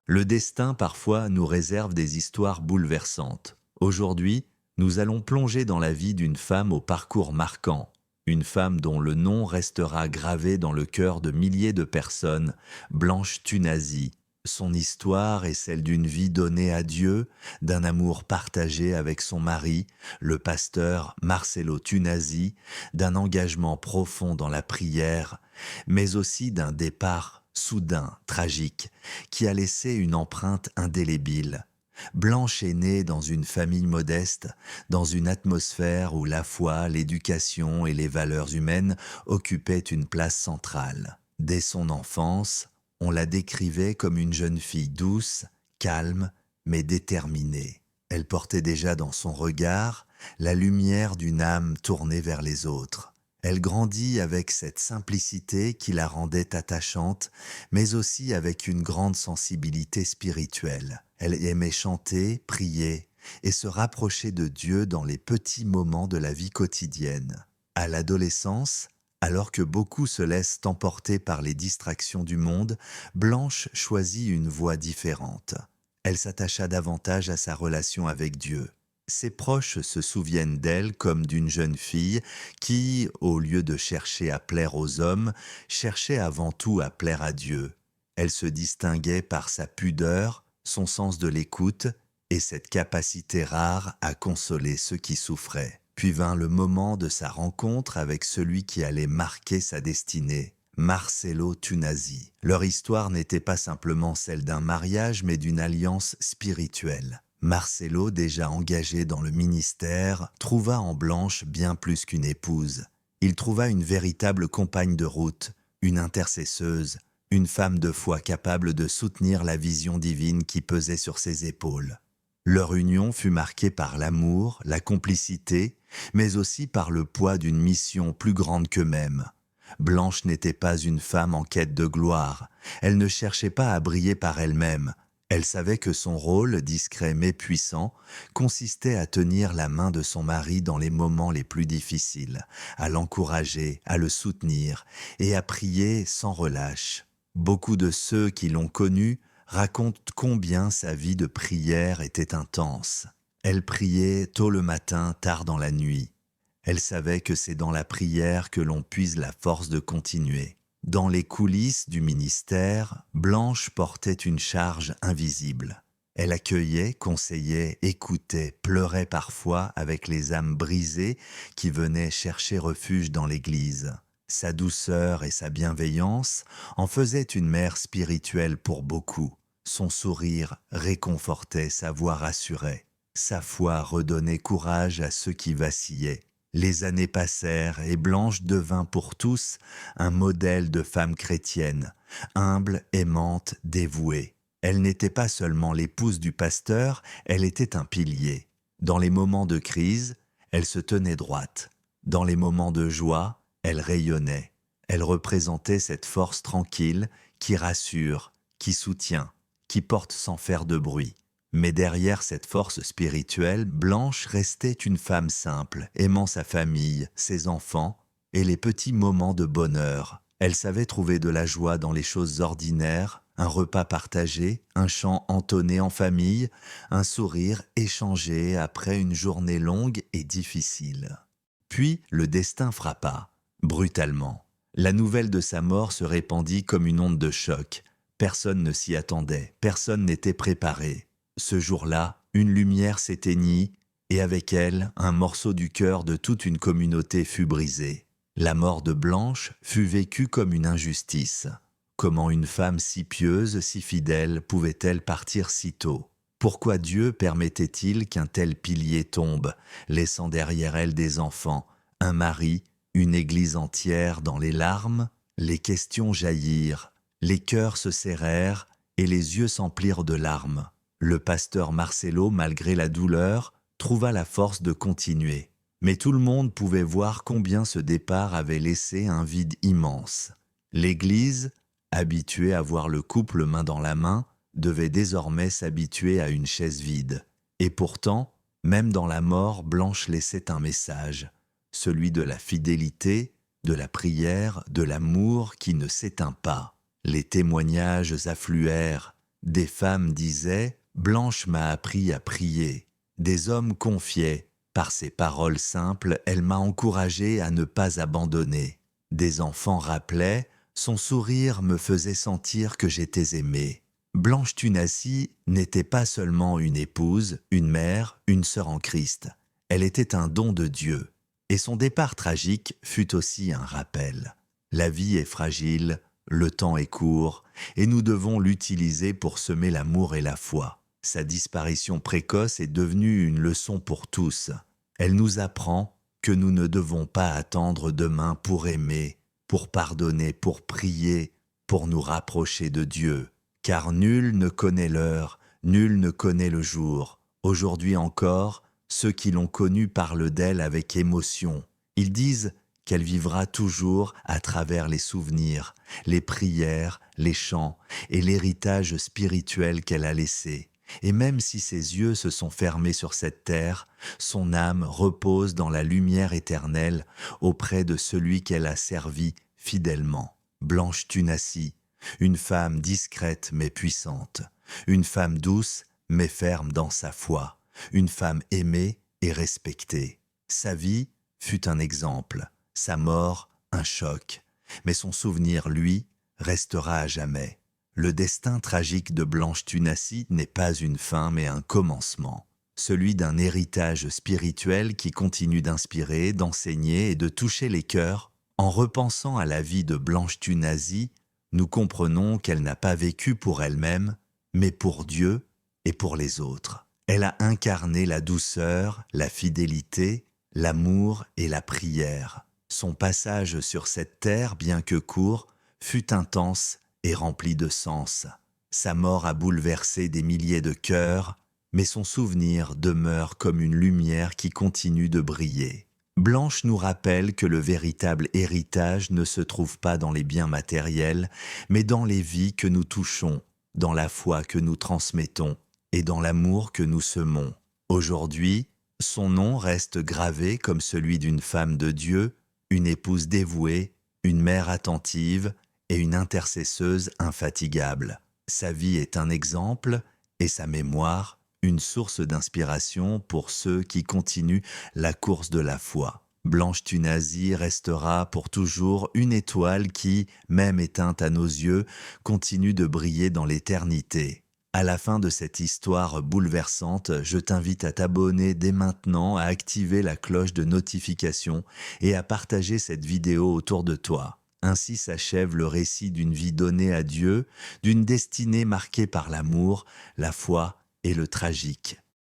Le destin parfois nous réserve des histoires bouleversantes. Aujourd'hui, nous allons plonger dans la vie d'une femme au parcours marquant, une femme dont le nom restera gravé dans le cœur de milliers de personnes, Blanche Thunazy. Son histoire est celle d'une vie donnée à Dieu, d'un amour partagé avec son mari, le pasteur Marcelo Thunazy, d'un engagement profond dans la prière, mais aussi d'un départ soudain, tragique, qui a laissé une empreinte indélébile. Blanche est née dans une famille modeste, dans une atmosphère où la foi, l'éducation et les valeurs humaines occupaient une place centrale. Dès son enfance, on la décrivait comme une jeune fille douce, calme, mais déterminée. Elle portait déjà dans son regard la lumière d'une âme tournée vers les autres. Elle grandit avec cette simplicité qui la rendait attachante, mais aussi avec une grande sensibilité spirituelle. Elle aimait chanter, prier et se rapprocher de Dieu dans les petits moments de la vie quotidienne. À l'adolescence, alors que beaucoup se laissent emporter par les distractions du monde, Blanche choisit une voie différente. Elle s'attacha davantage à sa relation avec Dieu. Ses proches se souviennent d'elle comme d'une jeune fille qui, au lieu de chercher à plaire aux hommes, cherchait avant tout à plaire à Dieu. Elle se distinguait par sa pudeur, son sens de l'écoute et cette capacité rare à consoler ceux qui souffraient. Puis vint le moment de sa rencontre avec celui qui allait marquer sa destinée, Marcelo Thunazy. Leur histoire n'était pas simplement celle d'un mariage, mais d'une alliance spirituelle. Marcelo, déjà engagé dans le ministère, trouva en Blanche bien plus qu'une épouse. Il trouva une véritable compagne de route, une intercesseuse, une femme de foi capable de soutenir la vision divine qui pesait sur ses épaules. Leur union fut marquée par l'amour, la complicité, mais aussi par le poids d'une mission plus grande qu'eux-mêmes. Blanche n'était pas une femme en quête de gloire. Elle ne cherchait pas à briller par elle-même. Elle savait que son rôle, discret mais puissant, consistait à tenir la main de son mari dans les moments les plus difficiles, à l'encourager, à le soutenir et à prier sans relâche. Beaucoup de ceux qui l'ont connue racontent combien sa vie de prière était intense. Elle priait tôt le matin, tard dans la nuit. Elle savait que c'est dans la prière que l'on puise la force de continuer. Dans les coulisses du ministère, Blanche portait une charge invisible. Elle accueillait, conseillait, écoutait, pleurait parfois avec les âmes brisées qui venaient chercher refuge dans l'Église. Sa douceur et sa bienveillance en faisaient une mère spirituelle pour beaucoup. Son sourire réconfortait, sa voix rassurait. Sa foi redonnait courage à ceux qui vacillaient. Les années passèrent et Blanche devint pour tous un modèle de femme chrétienne, humble, aimante, dévouée. Elle n'était pas seulement l'épouse du pasteur, elle était un pilier. Dans les moments de crise, elle se tenait droite. Dans les moments de joie, elle rayonnait. Elle représentait cette force tranquille qui rassure, qui soutient, qui porte sans faire de bruit. Mais derrière cette force spirituelle, Blanche restait une femme simple, aimant sa famille, ses enfants et les petits moments de bonheur. Elle savait trouver de la joie dans les choses ordinaires, un repas partagé, un chant entonné en famille, un sourire échangé après une journée longue et difficile. Puis le destin frappa, brutalement. La nouvelle de sa mort se répandit comme une onde de choc. Personne ne s'y attendait, personne n'était préparé. Ce jour-là, une lumière s'éteignit et avec elle, un morceau du cœur de toute une communauté fut brisé. La mort de Blanche fut vécue comme une injustice. Comment une femme si pieuse, si fidèle, pouvait-elle partir si tôt? Pourquoi Dieu permettait-il qu'un tel pilier tombe, laissant derrière elle des enfants, un mari, une église entière dans les larmes? Les questions jaillirent, les cœurs se serrèrent et les yeux s'emplirent de larmes. Le pasteur Marcelo, malgré la douleur, trouva la force de continuer. Mais tout le monde pouvait voir combien ce départ avait laissé un vide immense. L'Église, habituée à voir le couple main dans la main, devait désormais s'habituer à une chaise vide. Et pourtant, même dans la mort, Blanche laissait un message, celui de la fidélité, de la prière, de l'amour qui ne s'éteint pas. Les témoignages affluèrent. Des femmes disaient « Blanche m'a appris à prier ». Des hommes confiaient « Par ses paroles simples, elle m'a encouragé à ne pas abandonner ». Des enfants rappelaient « Son sourire me faisait sentir que j'étais aimé ». Blanche Tunassi n'était pas seulement une épouse, une mère, une sœur en Christ. Elle était un don de Dieu. Et son départ tragique fut aussi un rappel. La vie est fragile, le temps est court, et nous devons l'utiliser pour semer l'amour et la foi. Sa disparition précoce est devenue une leçon pour tous. Elle nous apprend que nous ne devons pas attendre demain pour aimer, pour pardonner, pour prier, pour nous rapprocher de Dieu. Car nul ne connaît l'heure, nul ne connaît le jour. Aujourd'hui encore, ceux qui l'ont connue parlent d'elle avec émotion. Ils disent qu'elle vivra toujours à travers les souvenirs, les prières, les chants et l'héritage spirituel qu'elle a laissé. Et même si ses yeux se sont fermés sur cette terre, son âme repose dans la lumière éternelle auprès de celui qu'elle a servi fidèlement. Blanche Tunassi, une femme discrète mais puissante, une femme douce mais ferme dans sa foi, une femme aimée et respectée. Sa vie fut un exemple, sa mort un choc, mais son souvenir, lui, restera à jamais. Le destin tragique de Blanche Tunassi n'est pas une fin mais un commencement, celui d'un héritage spirituel qui continue d'inspirer, d'enseigner et de toucher les cœurs. En repensant à la vie de Blanche Tunassi, nous comprenons qu'elle n'a pas vécu pour elle-même, mais pour Dieu et pour les autres. Elle a incarné la douceur, la fidélité, l'amour et la prière. Son passage sur cette terre, bien que court, fut intense et rempli de sens. Sa mort a bouleversé des milliers de cœurs, mais son souvenir demeure comme une lumière qui continue de briller. Blanche nous rappelle que le véritable héritage ne se trouve pas dans les biens matériels, mais dans les vies que nous touchons, dans la foi que nous transmettons et dans l'amour que nous semons. Aujourd'hui, son nom reste gravé comme celui d'une femme de Dieu, une épouse dévouée, une mère attentive et une intercesseuse infatigable. Sa vie est un exemple et sa mémoire une source d'inspiration pour ceux qui continuent la course de la foi. Blanche Tunassi restera pour toujours une étoile qui, même éteinte à nos yeux, continue de briller dans l'éternité. À la fin de cette histoire bouleversante, je t'invite à t'abonner dès maintenant, à activer la cloche de notification et à partager cette vidéo autour de toi. Ainsi s'achève le récit d'une vie donnée à Dieu, d'une destinée marquée par l'amour, la foi et le tragique.